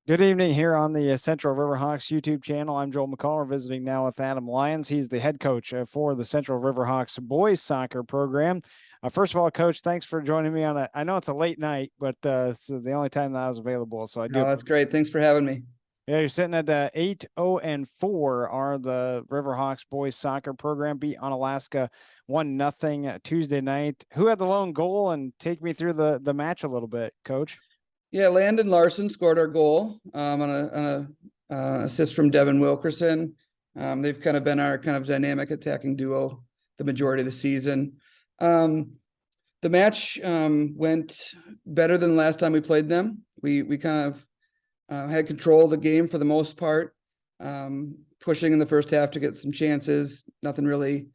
Good evening here on the Central RiverHawks YouTube channel. I'm Joel McCall. We're visiting now with Adam Lyons. He's the head coach for the Central RiverHawks boys soccer program. First of all, Coach, thanks for joining me on I know it's a late night, but it's the only time that I was available. So I do. No, that's great. Thanks for having me. Yeah, you're sitting at 8-0-4 are the RiverHawks boys soccer program beat Onalaska 1-0 Tuesday night. Who had the lone goal? And take me through the match a little bit, Coach. Yeah, Landon Larson scored our goal on a assist from Devin Wilkerson. They've kind of been our kind of dynamic attacking duo the majority of the season. The match went better than the last time we played them. We kind of had control of the game for the most part, pushing in the first half to get some chances. Nothing really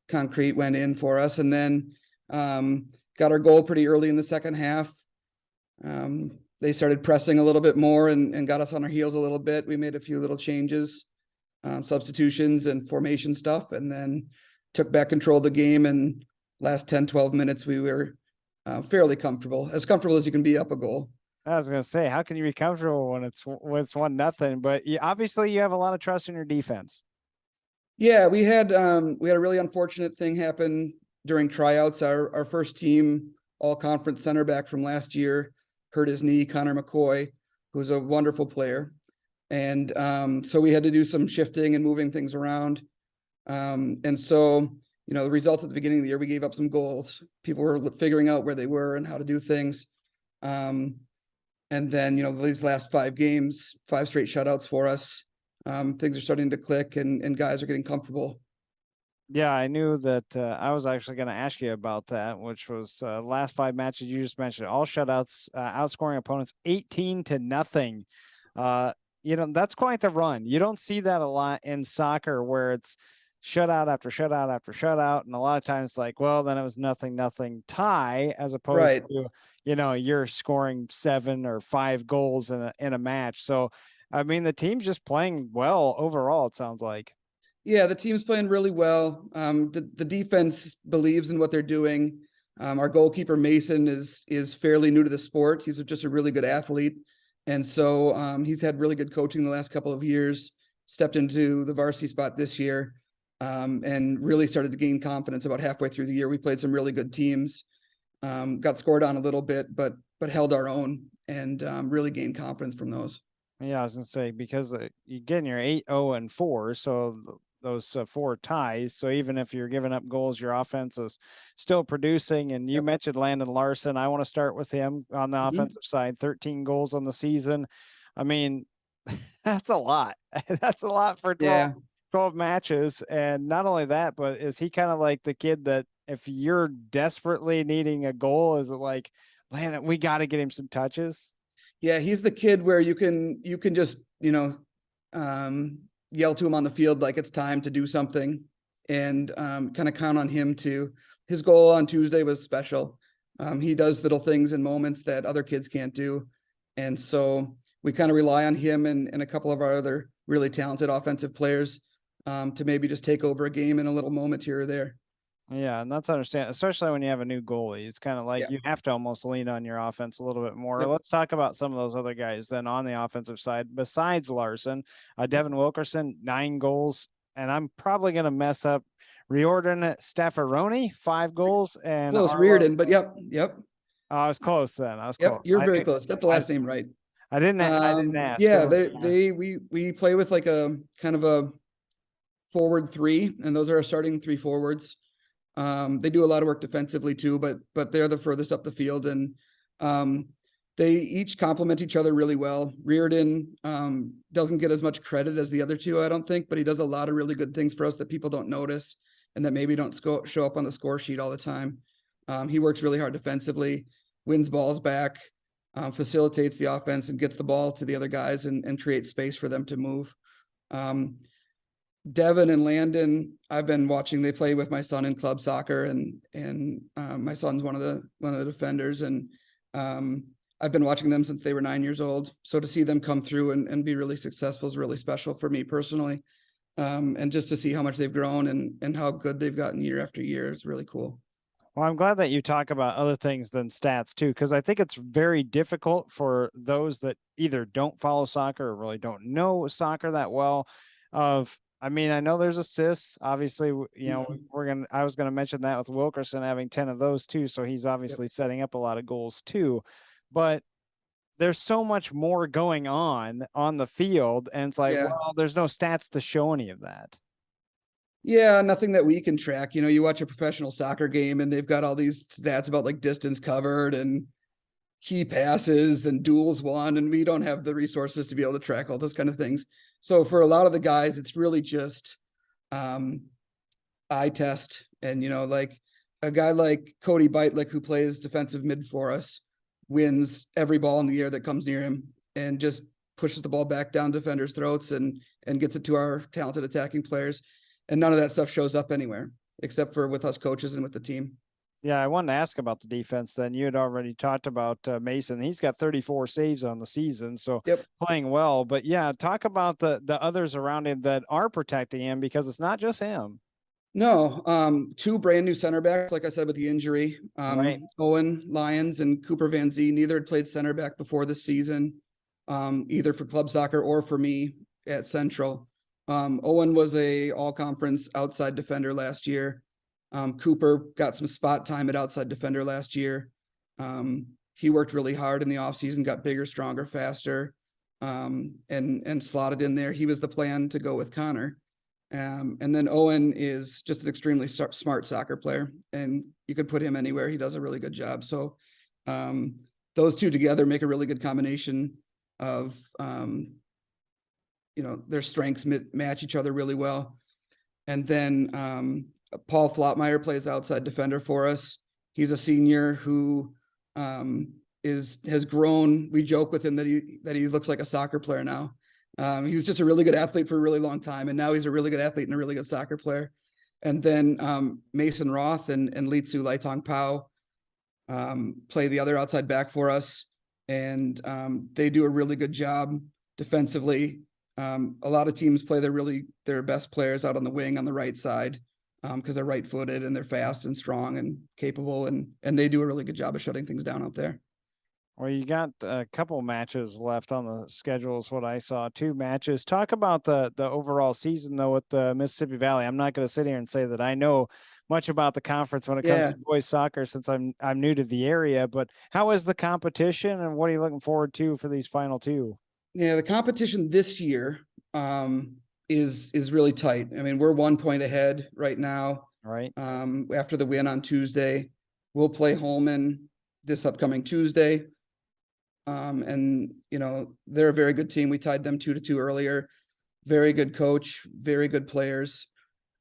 concrete went in for us, and then got our goal pretty early in the second half. They started pressing a little bit more and got us on our heels a little bit. We made a few little changes, substitutions and formation stuff, and then took back control of the game. And last 10, 12 minutes, we were fairly comfortable as you can be up a goal. I was gonna say, how can you be comfortable when it's 1-0? But obviously, you have a lot of trust in your defense. Yeah, we had a really unfortunate thing happen during tryouts. Our first team all conference center back from last year hurt his knee, Connor McCoy, who's a wonderful player. And so we had to do some shifting and moving things around. And so, the results at the beginning of the year, we gave up some goals. People were figuring out where they were and how to do things. And then, these last 5 games, 5 straight shutouts for us. Things are starting to click and guys are getting comfortable. Yeah, I knew that. I was actually going to ask you about that, which was last 5 matches you just mentioned, all shutouts, outscoring opponents 18-0. That's quite the run. You don't see that a lot in soccer where it's shutout after shutout after shutout, and a lot of times like, well, then it was 0-0 tie, as opposed to you're scoring 7 or 5 goals in a match. So, I mean, the team's just playing well overall. It sounds like. Yeah, the team's playing really well. The defense believes in what they're doing. Our goalkeeper Mason is fairly new to the sport. He's just a really good athlete, and so he's had really good coaching the last couple of years. Stepped into the varsity spot this year, and really started to gain confidence about halfway through the year. We played some really good teams, got scored on a little bit, but held our own and really gained confidence from those. Yeah, I was gonna say, because you get in your 8-0-4, so those 4 ties. So even if you're giving up goals, your offense is still producing. And you mentioned Landon Larson. I want to start with him on the offensive side. 13 goals on the season. I mean, that's a lot. That's a lot for 12 matches. And not only that, but is he kind of like the kid that if you're desperately needing a goal, is it like, Landon, we got to get him some touches? Yeah, he's the kid where you can just, yell to him on the field like it's time to do something, and kind of count on him to. His goal on Tuesday was special. He does little things and moments that other kids can't do. And so we kind of rely on him and a couple of our other really talented offensive players to maybe just take over a game in a little moment here or there. Yeah, and that's understandable, especially when you have a new goalie. It's kind of like you have to almost lean on your offense a little bit more. Yep. Let's talk about some of those other guys then on the offensive side. Besides Larson, Devin Wilkerson, 9 goals, and I'm probably going to mess up Riordan Staffaroni, 5 goals, and close Reardon, but yep. I was close then. I was Yep, close. you're very close. Got the last name right. I didn't ask. Yeah, we play with like a kind of a forward 3, and those are our starting 3 forwards. They do a lot of work defensively too, but they're the furthest up the field, and they each complement each other really well. Reardon doesn't get as much credit as the other 2, I don't think, but he does a lot of really good things for us that people don't notice and that maybe don't show up on the score sheet all the time. He works really hard defensively, wins balls back, facilitates the offense, and gets the ball to the other guys and creates space for them to move. Devin and Landon, I've been watching. They play with my son in club soccer, and my son's one of the defenders, and I've been watching them since they were 9 years old. So to see them come through and be really successful is really special for me personally, and just to see how much they've grown and how good they've gotten year after year is really cool. Well, I'm glad that you talk about other things than stats too, because I think it's very difficult for those that either don't follow soccer or really don't know soccer that well. I mean, I know there's assists. Obviously, Mhm. I was gonna mention that with Wilkerson having 10 of those too, so he's Yep. obviously setting up a lot of goals too. But there's so much more going on the field, and it's like, Yeah. well, there's no stats to show any of that. Yeah, nothing that we can track. You watch a professional soccer game and they've got all these stats about like distance covered and key passes and duels won, and we don't have the resources to be able to track all those kind of things. So for a lot of the guys, it's really just um, eye test. And like a guy like Cody Beitlick, who plays defensive mid for us, wins every ball in the air that comes near him and just pushes the ball back down defenders' throats and gets it to our talented attacking players. And none of that stuff shows up anywhere except for with us coaches and with the team. Yeah, I wanted to ask about the defense then. You had already talked about Mason. He's got 34 saves on the season, so Yep. playing well. But yeah, talk about the others around him that are protecting him, because it's not just him. No, two brand new center backs, like I said, with the injury. Right. Owen Lyons and Cooper Van Zee, neither had played center back before this season, either for club soccer or for me at Central. Owen was a all conference outside defender last year. Cooper got some spot time at outside defender last year. He worked really hard in the offseason, got bigger, stronger, faster, and slotted in there. He was the plan to go with Connor. And then Owen is just an extremely smart soccer player, and you could put him anywhere. He does a really good job. So those two together make a really good combination of, their strengths match each other really well. And then Paul Flotmeyer plays outside defender for us. He's a senior who has grown. We joke with him that he looks like a soccer player now. He was just a really good athlete for a really long time, and now he's a really good athlete and a really good soccer player. And then Mason Roth and Litsu Laitong Pao play the other outside back for us, and they do a really good job defensively. A lot of teams play their best players out on the wing on the right side because they're right-footed and they're fast and strong and capable, and they do a really good job of shutting things down out there. Well, you got a couple matches left on the schedule, is what I saw. 2 matches. Talk about the overall season though with the Mississippi Valley. I'm not going to sit here and say that I know much about the conference when it comes Yeah. to boys soccer, since I'm new to the area. But how is the competition, and what are you looking forward to for these final 2? Yeah, the competition this year is really tight. I mean, we're 1 point ahead right now. Right. After the win on Tuesday, we'll play Holmen this upcoming Tuesday. And they're a very good team. We tied them 2-2 earlier. Very good coach, very good players.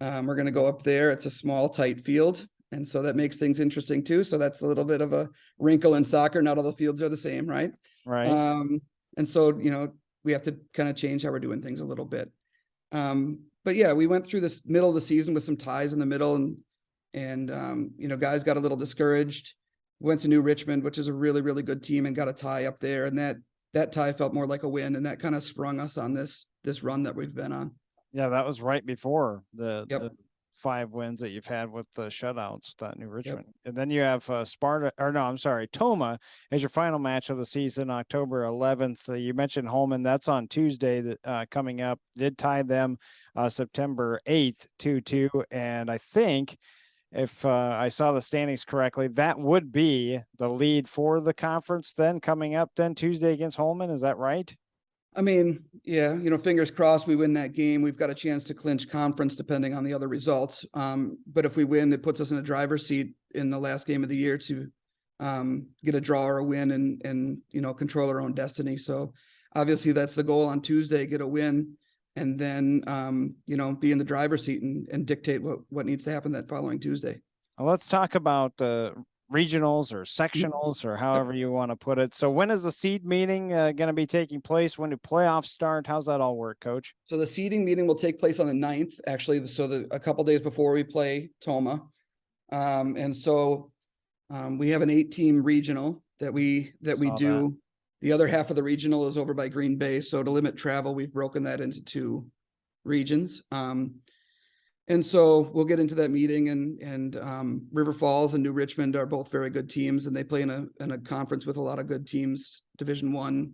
We're going to go up there. It's a small, tight field, and so that makes things interesting too. So that's a little bit of a wrinkle in soccer. Not all the fields are the same, right? Right. And so we have to kind of change how we're doing things a little bit. But yeah, we went through this middle of the season with some ties in the middle, and guys got a little discouraged. Went to New Richmond, which is a really, really good team, and got a tie up there. And that tie felt more like a win, and that kind of sprung us on this run that we've been on. Yeah, that was right before the Yep. 5 wins that you've had with the shutouts at New Richmond. Yep. And then you have Toma as your final match of the season, October 11th. You mentioned Holmen. That's on Tuesday that coming up. Did tie them September 8th, 2-2. And I think if I saw the standings correctly, that would be the lead for the conference then coming up then Tuesday against Holmen. Is that right? I mean, yeah, fingers crossed we win that game. We've got a chance to clinch conference depending on the other results. But if we win, it puts us in a driver's seat in the last game of the year to get a draw or a win and control our own destiny. So obviously that's the goal on Tuesday, get a win, and then be in the driver's seat and dictate what needs to happen that following Tuesday. Well, let's talk about the regionals or Mm-hmm. sectionals or however you want to put it. So when is the seed meeting going to be taking place? When do playoffs start? How's that all work, Coach? So the seeding meeting will take place on the 9th, actually. So a couple days before we play Toma. And so we have an 8-team regional that we do. The other half of the regional is over by Green Bay. So to limit travel, we've broken that into 2 regions. And so we'll get into that meeting, and River Falls and New Richmond are both very good teams, and they play in a conference with a lot of good teams, Division I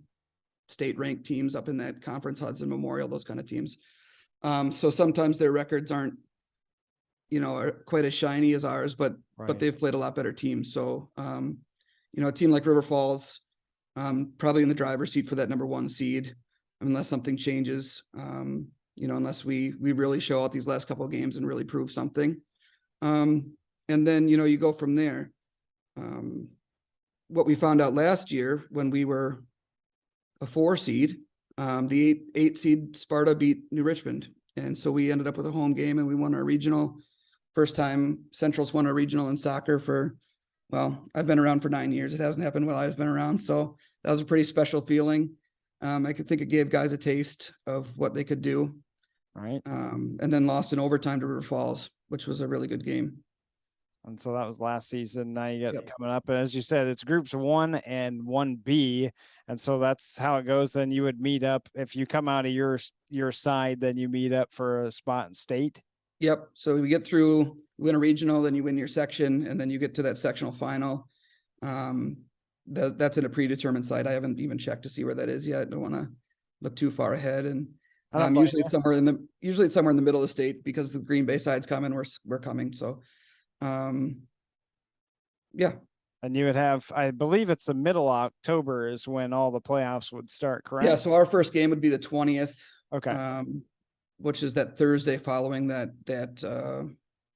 state ranked teams up in that conference, Hudson Memorial, those kind of teams. So sometimes their records aren't, are quite as shiny as ours, but they've played a lot better teams. So, a team like River Falls, probably in the driver's seat for that number 1 seed, unless something changes. Unless we really show out these last couple of games and really prove something. And then, you go from there. What we found out last year when we were a 4 seed, the 8 seed Sparta beat New Richmond. And so we ended up with a home game and we won our regional. First time Central's won a regional in soccer I've been around for 9 years. It hasn't happened while I've been around. So that was a pretty special feeling. I could think it gave guys a taste of what they could do. Right. And then lost in overtime to River Falls, which was a really good game. And so that was last season. Now you get coming up. And as you said, it's groups 1 and 1B. And so that's how it goes. Then you would meet up. If you come out of your side, then you meet up for a spot in state. Yep. So we get through, win a regional, then you win your section, and then you get to that sectional final. That's in a predetermined site. I haven't even checked to see where that is yet. I don't want to look too far ahead. And usually it's somewhere in the middle of the state, because the Green Bay side's coming. We're coming. So, yeah. And you would have, I believe it's the middle of October is when all the playoffs would start, correct? Yeah. So our first game would be the 20th. Okay. Which is that Thursday following that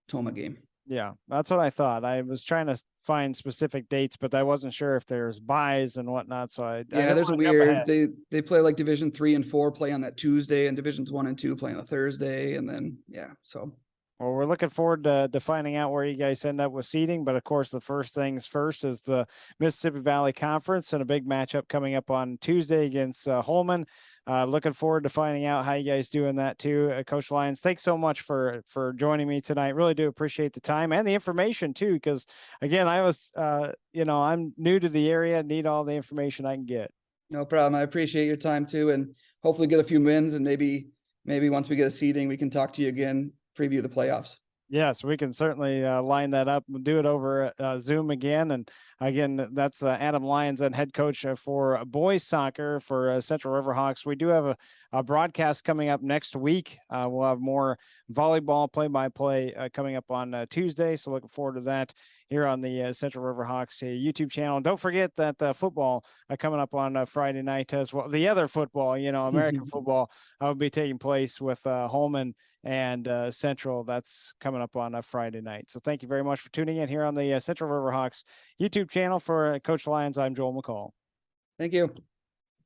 Toma game. Yeah, that's what I thought. I was trying to find specific dates, but I wasn't sure if there's buys and whatnot. So there's a weird, they play like Division 3 and 4 play on that Tuesday, and Divisions 1 and 2 play on a Thursday. And then, so. Well, we're looking forward to finding out where you guys end up with seeding. But of course, the first things first is the Mississippi Valley Conference and a big matchup coming up on Tuesday against Holmen. Looking forward to finding out how you guys do in that too. Coach Lyons, thanks so much for joining me tonight. Really do appreciate the time and the information too, because again, I was, I'm new to the area, need all the information I can get. No problem. I appreciate your time too, and hopefully get a few wins, and maybe once we get a seeding, we can talk to you again, preview the playoffs. Yes, we can certainly line that up. We'll do it over Zoom again. And again, that's Adam Lyons, and head coach for boys soccer for Central RiverHawks. We do have a broadcast coming up next week. We'll have more volleyball play-by-play coming up on Tuesday. So looking forward to that here on the Central RiverHawks YouTube channel. And don't forget that football coming up on Friday night as well. The other football, American football will be taking place with Holmen and Central. That's coming up on a Friday night. So thank you very much for tuning in here on the Central RiverHawks YouTube channel. For Coach Lyons, I'm Joel McCall. Thank you.